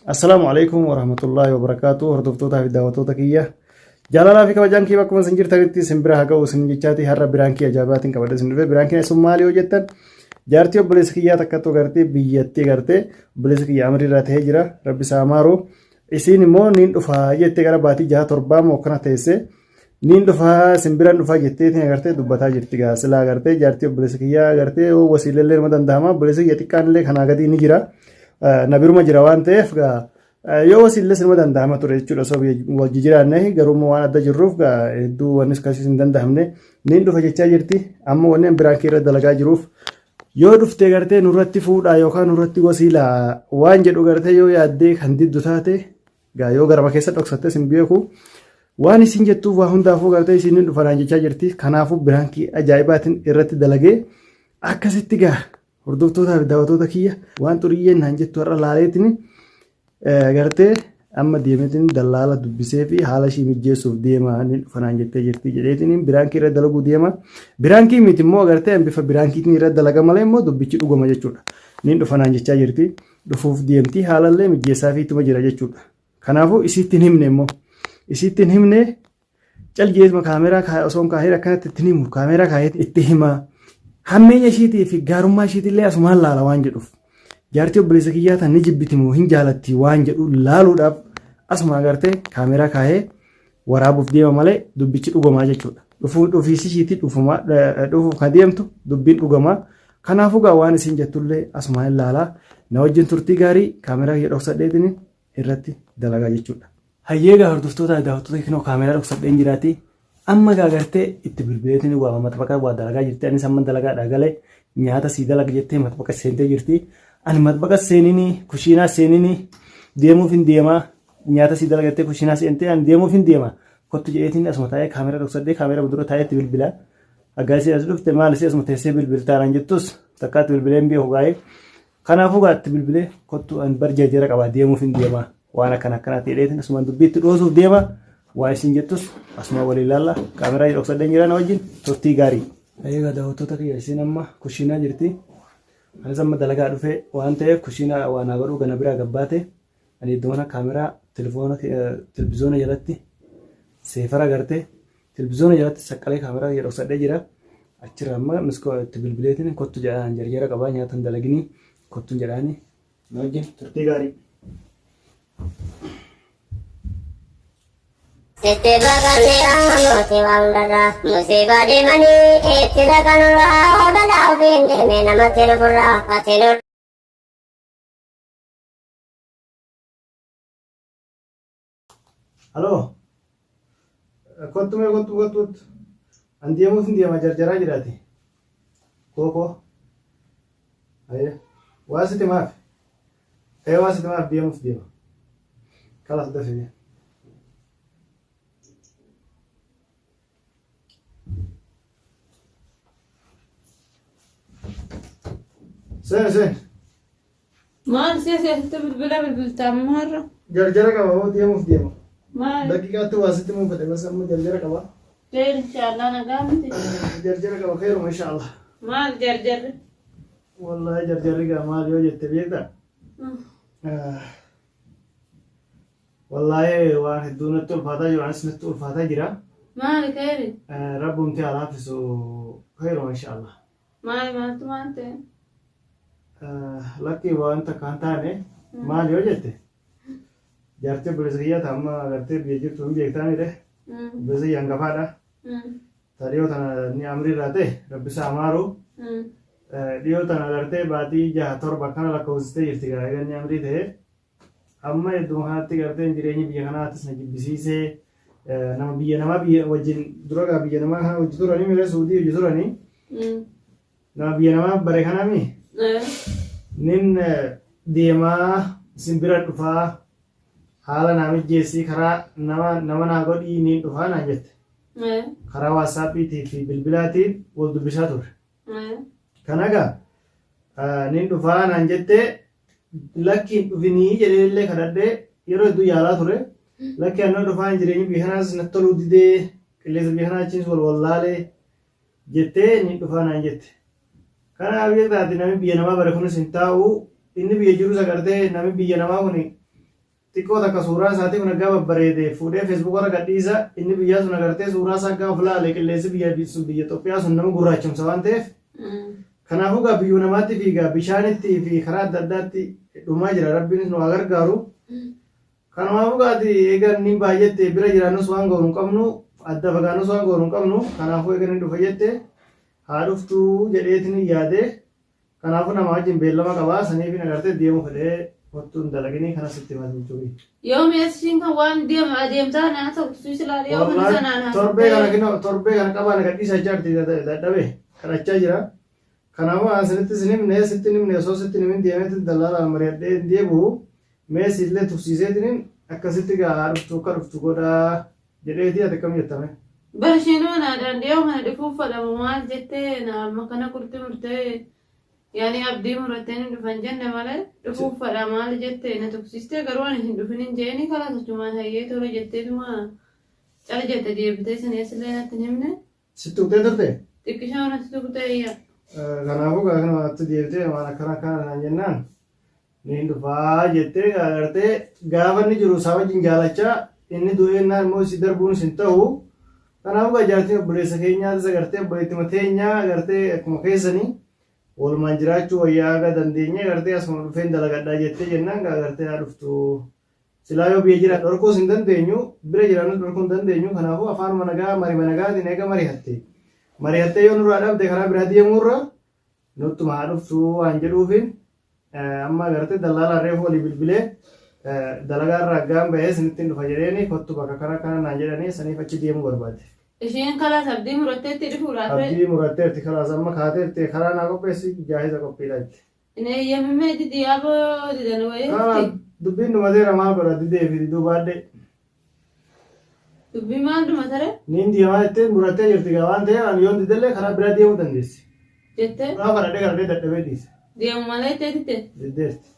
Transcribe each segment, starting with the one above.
Assalamu alaikum warahmatullahi wabarakatuh. Hordoftoota fi daawwattoota kiyya. Jaalalaa fi kabajaan kiyya bakkuma isin jirtanitti simbira haa ga'u isin jechaati har'a biraan kiyya ajaa'ibaatiin qabadhe isin dhufe. Biraan kiyya sun maali yoo jettan jaartii obboleessa kiyyaa takkattuu gartee biyyattii gartee obboleessa kiyya amriirraa ta'ee jira. Rabbi isaa maaru. Isiin immoo niin dhufaa jettee gara baatii 6-7 moo kana teesse niin dhufaa simbiraan dhufaa jetteetiin agartee dubbataa jirti gaa silaa agartee jaartii obboleessa kiyyaa agartee wasiilallee nama danda'ama obboleessa kiyya xiqqaanillee kanaa gadi ni jira. Nabiruma jira waan ta'eef yoo wasiillee sinuma danda'ama ture jechuudha. So wajji jiraanne garuu waan adda jirruuf hedduu wanni akkasiis hin danda'amne niin dhufa jechaa jirti. Amma wanni biraan kee irra dalagaa jiruuf yoo dhuftee gartee nurratti fuudhaa yookaan nurratti wasiilaa waan jedhu gartee yoo yaaddee kan diddu taate yoo garama keessa dhoksatte sin beeku waan isin jettuuf waa hundaafuu gartee isin dhufanaan jechaa jirti. Kanaafuu biraan kee ajaa'ibaatiin irratti dalagee akkasitti hordoftootaa fi daawwattoota kiyya waan xuriyyeen naan jettu har'a laaleetiin gartee amma deemeetiin dallaala dubbisee fi haala ishii mijjeessuuf deema inni dhufanaan jettee jirti jedheetiin biraankii irra dalaguu deema. Biraankii miti immoo gartee bifa biraankiitiin irra dalaga malee immoo dubbichi dhuguma jechuudha. Niin dhufanaan jechaa jirti dhufuuf deemti haalallee mijjeessaa fi ittuma jira jechuudha. Kanaafuu isiittiin himne immoo isiittiin himne caljeesuma kaameeraa osoon kaahee akkanatti ittiin himu kaameeraa kaahee itti hima. Hammeenya ishiitii fi gaarummaa ishiitillee asumaan laala waan jedhuuf jaartii obboleessa kiyyaa tan ni jibbiti moo hin jaalatti waan jedhu laaluudhaaf asuma agartee kaameeraa kaahee waraabuuf deema malee dubbichi dhugamaa jechuudha. Dhufiisi ishiitii dhufuuf kan deemtu dubbiin dhugamaa. Kanaafuu waan isin jettullee asumaan ilaalaa na wajjin turtii gaarii kaameeraa kiyya dhoksadheetiin irratti dalagaa jechuudha. Hayyeegaa hordoftoota daawwattoota kinoo kaameeraa dhoksadheen jiraati. Amma gaagartee itti bilbileetiin waa matbaqa waa dalagaa jirti. Anis amma dalagaa dhagalee nyaata sii dalaga jettee matbaqa seentee jirti. Ani matbaqa seenini kushiinaa seenini deemuuf hin deemaa nyaata sii dalaga jettee kushiinaa seentee ani deemuuf hin deemaa. Kottu jedheetiin asuma taa'ee kaameeraa dhoksadhee kaameeraa dura taa'ee itti bilbilaa. Aggaasii as dhufte maalis asuma teessee bilbiltaanaan jettus takkaatti bilbileen beeku gaa'ee. Kanaafuu itti bilbilee kottu ani bar jarjara qabaa deemuuf hin deemaa waan akkanaatti jedheetiin asuma dubbiitti dhoosuuf deemaa. Waa isin jettus asuma waliin ilaalla kaameeraa dhoksadheen jira na wajjin turtii gaarii. Egaa daawwattoota kiyya isin amma kushiinaa jirti. Anis amma dalagaa dhufee waan ta'eef kushiinaa waan haa godhuu gana biraa gabbaate. Ani iddoo kaameeraa televizoona jalatti seefara agartee televizoona jalatti saqqalee kaameeraa dhoksadhee jira. Achirra amma miskoo itti bilbileetiin kottu jedhaan jarjara qabaa nyaatan dalaginii kottuun jedhaanii na wajjin turtii gaarii. Sete bakatee amooti waldaraa musiibaa deemanii itti dhaqanurraa odaadhaa ofiin deemee namatti dhufurraa ati lol. Haloo kottu an deemuuf hin deema jarjaraa jiraati. Kookoo waa sitti maaf deemuuf deema kalas dafee. Sen. Maal siyaasatti bilbiltaa maarra? Jarjara qaba hoo deemuuf deema. Maal? Daqiiqaatti waa sitti muufate bas amma jarjara qaba. Inshallah nagaa miti. Jarjara qaba kheeruma inshallah. Maal jarjarri? Wallahi jarjarri gaa maal yoo jette beektaa? Wallahi waan hedduu natti ulfaataa jiru anis natti ulfaataa jira. Maal kheeri? Rabbumti alaafisu kheeruma inshallah. Maaltu maal ta'e? Lakkii wanta kan taane maal yoo jette jaartii obboleessa kiyyaa amma agartee biyya jirtu hin beektaanidhe obboleessa kiyya hangafaadha. Dhiyoo tana ni amriirraa ta'e rabbi isaa maaru dhiyoo tana agartee baatii 6-7 kana lakkoofsistee jirti gaa'eega ni amrii ta'e amma hedduu kanatti gartee jireenyi biyya kanaattis na jibbisiisee nama biyya wajjin dura biyya namaa kana hojii turanii miira suudii hojii turanii nama biyya namaa bare kanami nin deemaa simbira dhufaa haala naa mijjeessii karaa nama naa godhii niin dhufaa naan jette. Karaa waasaapiitii fi bilbilaatiin wal dubbisaa ture. Kanagaa niin dhufaa naan jettee lakkiin dhufinii jedheellee kadhadhee yeroo hedduu yaalaa ture. Lakki annoo dhufaa hin jireenyi biyya kanaas natti toluu didee qilleensa biyya kanaa achiin wal wallaalee jettee niin dhufaa naan jette. Kanaaf beektaati namni biyya namaa bare kunis hin taa'u inni biyya jiru sagartee namni biyya namaa kun xiqqoo takka suuraa isaatii kun aggaa babbareede fuudhee feesbuuk irra gadhiisa inni biyyaa sun agartee suuraa isaa aggaa of laale qilleensi biyya Itoophiyaa sun nama gurraachumsa waan ta'eef kanaafuu gaa biyyuu namaatti fiigaa bishaanitti fi karaa adda addaatti dhumaa jira rabbiinis nu haa gargaaru kanaafuu gaati eegan ni baay'ette bira jiraannus waan goonu qabnu adda fagaannus waan goonu qabnu kanaafuu eegan ni dhufa jette haa dhuftuu jedheetiin yaade kanaafuu nama wajjin beellama qabaa saniif hin agartee deemu fedhee wattuun dalaginii kana sitti himatu jechuudha. Yoo mi'eessiin kan waan adeemsaa naa ta'u silaa yoo kana sanaan haa torbee kana qabaa gadhiisa jaartii dadhabee kadhachaa jira. Kanaafuu asinitti sinimne sitti nimne osoo sitti nimin deemeetti dallaalaan mari'adhee deebi'u meesii illee tufsiiseetiin akkasitti gaa dhuftu akka dhuftu godhaa jedheetii ati akkam jettame. Barshiin manaadhaan dhiyoo kana dhufuuf fadhamu maal jettee nama kana kurti murtee yaani abdii murattee hin dhufan jenne malee dhufuuf fadha maal jettee na tuksistee garuu ani hin dhufin hin jeeni karaa sochumaan hayyee tola jetteetuma cal jette deebitee sineessillee natti himne. Sitti tuqxee turte? Xiqqishaa natti tuqxee iyya. Kanaafuu gaa kanatti deebitee waan akkana kana naan jennaan niin dhufaa jettee agartee gaafa inni jiru isaa wajjin jaalachaa inni du'eennaan immoo si darbuun hin ta'u. Kanaafuu gaa jaartiin obboleessa keenyaatis agartee obboleettima teenyaa agartee akkuma keessanii walumaan jiraachuu wayyaa aga dandeenye agartee asuma dhufeen dalagadhaa jettee jennaan gaa agartee haa dhuftu silaa yoo biyya jira dhorkuus hin dandeenyu bira jiraannus dhorkuu hin dandeenyu kanaafuu afaan managaa managaatiin eega mari'attee yoo nurraa dhabde karaa biraa deemuurra nuttuma haa dhuftu waan jedhuufin amma agartee dallaalaan reefu walii bilbilee dalagaa irraa aggaan bahee sinittiin dhufa jedheeni kottu bakka kana naan jedhanii saniif achi deemuu barbaade. Isheen kalaas abdii muratteetti dhufuudhaaf. Abdii muratteetti kalaas amma kaateetti karaa naa qopheessi jaahisa qophiidha jetti. Inni eeyyamamee didiyaaboo didan wayii. Dubbiin dhumateera maal godha didee fi diduu baadhee. Dubbii maal dhumatare? Niin deemaa jettee murattee jirti gaa waan ta'eef ani yoon didellee karaa biraa deemuu dandeessi. Jettee? Gaafa kadhadhee dadhabee dhiise. Deemu malee jetteetitte? Diddeerti.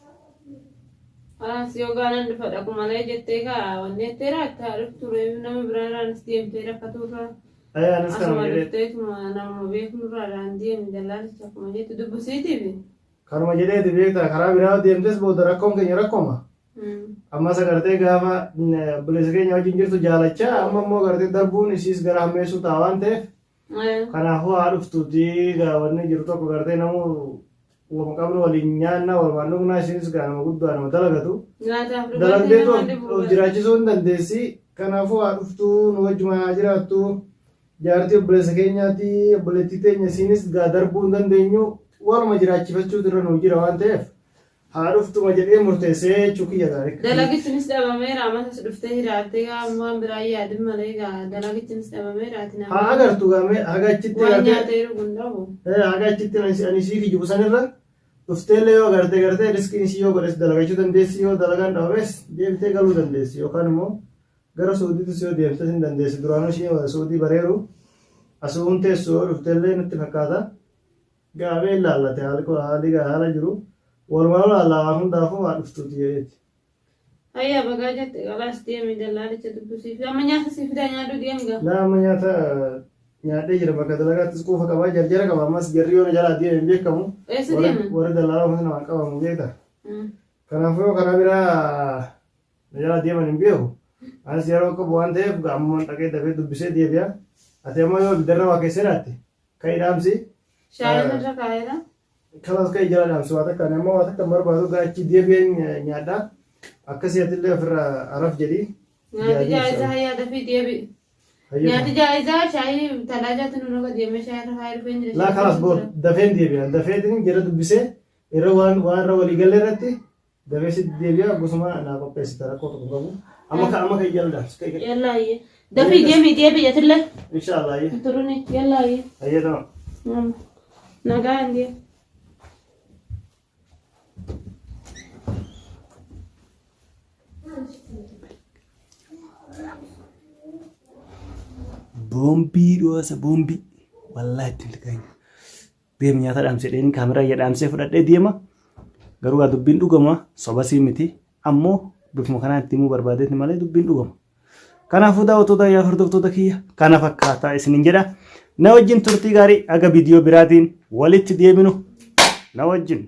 Kalaas yoo gaanan dhufa dhaqu malee jettee kaa wanni jettee raaktaa dhufture nama biraarraanis deemtee rakkaturraa. Anis kana Asuma jedhee. dhufteetuma nama beeknurraadhaan deemi dallaalicha akkuma jettu dubbisiitiifi. Kanuma jedheeti beektaa karaa biraa deemtes booda rakkoon keenya rakkooma. Ammas agartee gaafa obboleessa keenya wajjin jirtu jaalachaa amma immoo agartee darbuun isiis gara hammeessuu ta'a waan ta'eef. Kanaafuu haa dhuftuuti wanni jiru tokko agartee namuu wama qabnu waliin nyaanna walumaan dhugnaa isinis gaa nama guddaa nama dalagatu. Dalagdeetu of jiraachisuu hin dandeessi. Kanaafuu haa dhuftuu nu wajjuma haa jiraattu. Jaartii obboleessa keenyaati obboleettii teenya isinis gaa darbuu hin dandeenyu waluma jiraachifachuutu irra nu jira waan ta'eef. Haa dhuftuma jedhee murteessee chukiyya gaarii. Dalagichinis dhabameera ammas dhuftee hiraattee waan biraa yaadin malee dalagichinis dhabameera ati nama. Haa agartu gaamee haga achitti waan nyaatee dhuguun dhabu. Haga achitti ani sii kijibu sanirra dhufteellee yoo agartee riskiin isii yoo godhes dalagachuu dandeessi yoo dalagaan dhabames deemtee galuu dandeessi yookaan immoo gara Suudiitis yoo deemtes hin dandeessi duraanuu ishee Suudii bareeru asuun teessu yoo dhufteellee nutti fakkaata gaamee ilaallate haalli haala jiru. Walumaa laallaa hundaafuu haa dhuftuuti jedheeti. Ayyaa bagaa jette qalaas deemi dallaalicha dubbisiif. Amma nyaata siif fidaa nyaadhu deemga. Amma nyaata nyaadhee jira bakka dalagaattis quufa qabaa jarjara qaba ammas jarri yoo na jalaa deeme hin beekamu. Eessa deema? Warri dallaalaa humna namaan qabamu beekta. Kanaafuu yoo karaa biraa na jalaa deeman hin beeku. Anis yeroo qabu waan ta'eef gaammumaan dhaqee dafee dubbisee deebi'a. Ati ammoo yoo bidarra waa keessee dhaatte ka'ii dhaamsi. Shaayiin irra kaa'eera. Kanas ka'ii jala dhaamsi waa takka ammoo waa takka barbaadu gaachi deebi'een nyaadhaa. Akkasii atillee ofirraa araf jedhii. Nyaati jaayizaa yaada fi deebi. Nyaati jaayizaa shaayii talaajaatti nu naga deemee shaayii irra kaa'ee dhufeen jira. Laa kanas boor dafeen deebi'a. Dafeetiin jala dubbisee yeroo waan irra walii galle irratti dafee sitti deebi'a gosuma naa qopheessita rakkoo tokko qabu. Amma ka'ii jala dhaamsi. Yallaa ayyee. Dafii deemi deebi atillee. Inshaallah ayyee. Turuni yallaa ayyee. Ayyee tama. Nagaa indee. Boombii dhoosa boombii wallaahi itti ilkaanya deema nyaata dhaamsee dheeni kaameraa ija dhaamsee fudhadhee deema garuu gaa dubbiin dhugama sobasii miti ammoo bifuma kanaan itti himuu barbaadeetti malee dubbiin dhugama. Kanaafuu daawwattoota yaa hordoftoota kiyya kana fakkaataa isiniin jedha na wajjin turtii gaarii aga viidiyoo biraatiin walitti deebinu na wajjin.